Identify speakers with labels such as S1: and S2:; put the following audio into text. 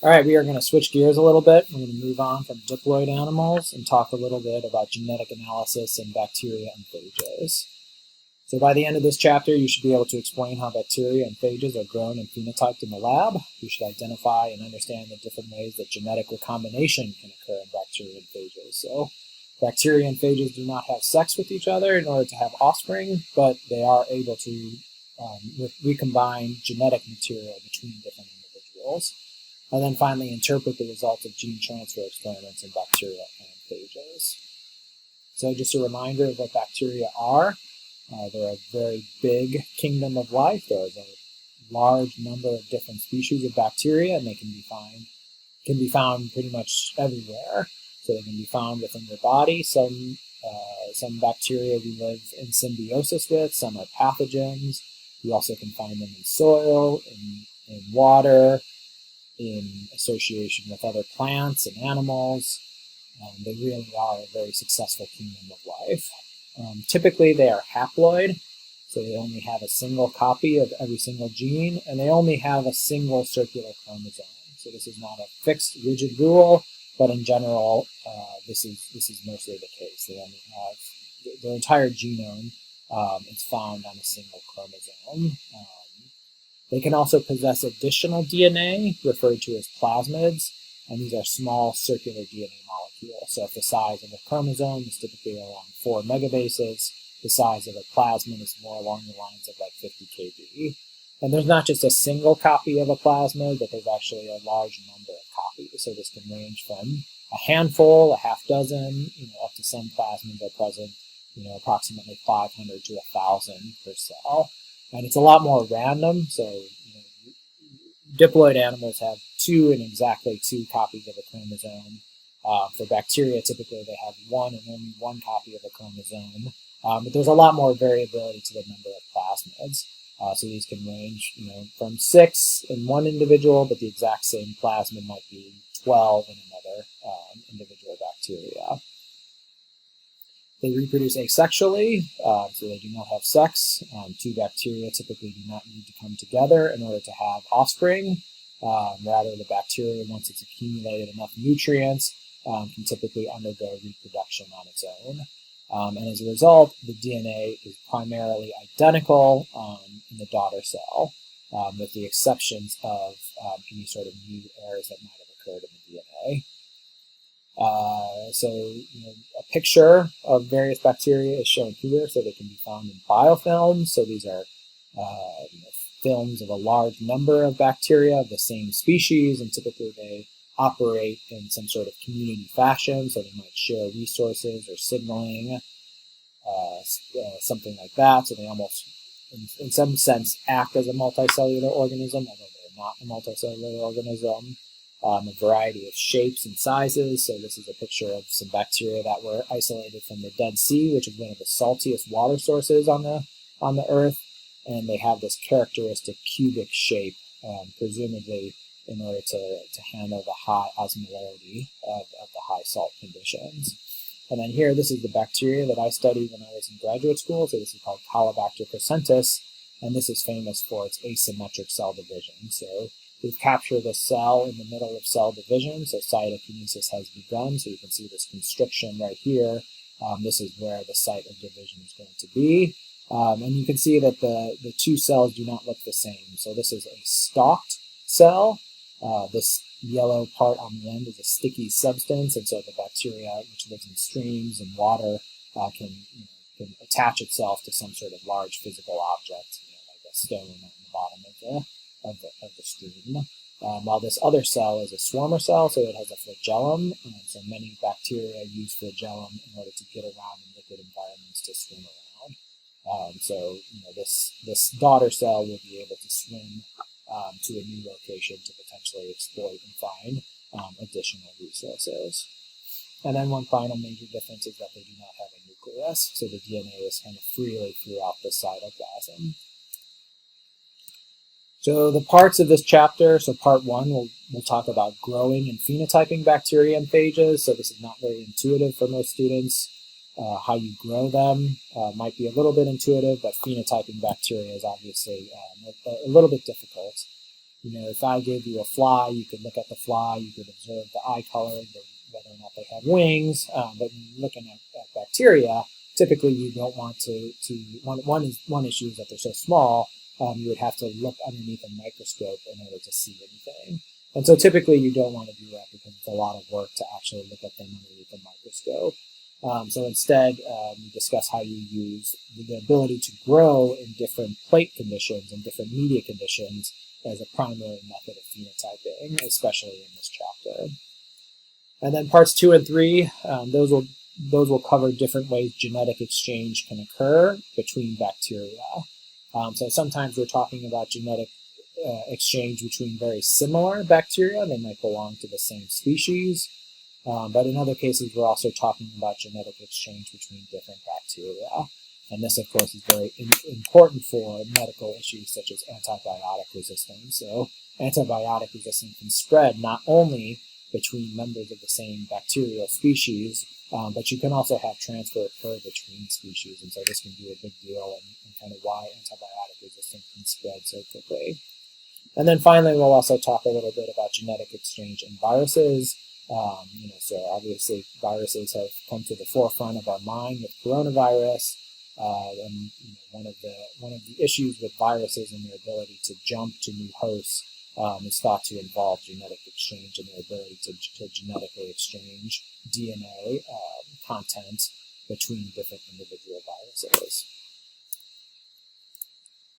S1: All right, we are going to switch gears a little bit. We're going to move on from diploid animals and talk a little bit about genetic analysis in bacteria and phages. So by the end of this chapter, you should be able to explain how bacteria and phages are grown and phenotyped in the lab. You should identify and understand the different ways that genetic recombination can occur in bacteria and phages. So bacteria and phages do not have sex with each other in order to have offspring, but they are able to recombine genetic material between different individuals. And then finally interpret the results of gene transfer experiments in bacteria and phages. So just a reminder of what bacteria are. They're a very big kingdom of life. There's a large number of different species of bacteria, and they can be found pretty much everywhere. So they can be found within your body. Some bacteria we live in symbiosis with. Some are pathogens. You also can find them in soil, in water, in association with other plants and animals. They really are a very successful kingdom of life. Typically they are haploid, so they only have a single copy of every single gene, and they only have a single circular chromosome. So this is not a fixed, rigid rule, but in general, this is mostly the case. They only have their entire genome is found on a single chromosome. They can also possess additional DNA, referred to as plasmids, and these are small circular DNA molecules. So if the size of a chromosome is typically around 4 megabases, the size of a plasmid is more along the lines of like 50 kb. And there's not just a single copy of a plasmid, but there's actually a large number of copies. So this can range from a handful, a half dozen, up to some plasmids are present, approximately 500 to 1,000 per cell. And it's a lot more random. So, diploid animals have exactly two copies of a chromosome. For bacteria, typically they have one and only one copy of a chromosome. But there's a lot more variability to the number of plasmids. So these can range, from 6 in one individual, but the exact same plasmid might be 12 in another individual bacteria. They reproduce asexually, so they do not have sex. Two bacteria typically do not need to come together in order to have offspring. Rather, the bacteria, once it's accumulated enough nutrients, can typically undergo reproduction on its own. And as a result, the DNA is primarily identical in the daughter cell, with the exceptions of any sort of new errors that might have occurred in the DNA. So a picture of various bacteria is shown here, so they can be found in biofilms. So these are films of a large number of bacteria of the same species, and typically they operate in some sort of community fashion, so they might share resources or signaling, something like that. So they almost, in some sense, act as a multicellular organism, although they're not a multicellular organism. A variety of shapes and sizes. So this is a picture of some bacteria that were isolated from the Dead Sea, which is one of the saltiest water sources on the Earth, and they have this characteristic cubic shape, presumably in order to handle the high osmolarity of the high salt conditions. And then here, this is the bacteria that I studied when I was in graduate school. So this is called Caulobacter crescentus, and this is famous for its asymmetric cell division. So we've captured a cell in the middle of cell division, so cytokinesis has begun. So you can see this constriction right here. This is where the site of division is going to be. And you can see that the two cells do not look the same. So this is a stalked cell. This yellow part on the end is a sticky substance, and so the bacteria, which lives in streams and water, can attach itself to some sort of large physical object, like a stone on the bottom of the stream. While this other cell is a swarmer cell, so it has a flagellum, so many bacteria use flagellum in order to get around in liquid environments to swim around. So this daughter cell will be able to swim to a new location to potentially exploit and find additional resources. And then one final major difference is that they do not have a nucleus, so the DNA is kind of freely throughout the cytoplasm. So the parts of this chapter, so part 1, we'll talk about growing and phenotyping bacteria and phages. So this is not very intuitive for most students. How you grow them might be a little bit intuitive, but phenotyping bacteria is obviously a little bit difficult. if I give you a fly, you could look at the fly, you could observe the eye color, whether or not they have wings. But when you're looking at bacteria, typically you don't want to one issue is that they're so small, you would have to look underneath a microscope in order to see anything. And so typically you don't want to do that because it's a lot of work to actually look at them underneath a microscope. So instead, we discuss how you use the ability to grow in different plate conditions and different media conditions as a primary method of phenotyping, especially in this chapter. And then parts 2 and 3, those will cover different ways genetic exchange can occur between bacteria. So sometimes we're talking about genetic exchange between very similar bacteria. They might belong to the same species. But in other cases, we're also talking about genetic exchange between different bacteria. And this, of course, is very important for medical issues such as antibiotic resistance. So antibiotic resistance can spread not only between members of the same bacterial species, but you can also have transfer occur between species. And so this can be a big deal and kind of why antibiotic resistance can spread so quickly. And then finally, we'll also talk a little bit about genetic exchange in viruses. So obviously viruses have come to the forefront of our mind with coronavirus. And one of the issues with viruses and their ability to jump to new hosts is thought to involve genetic exchange and their ability to genetically exchange DNA content between different individual viruses.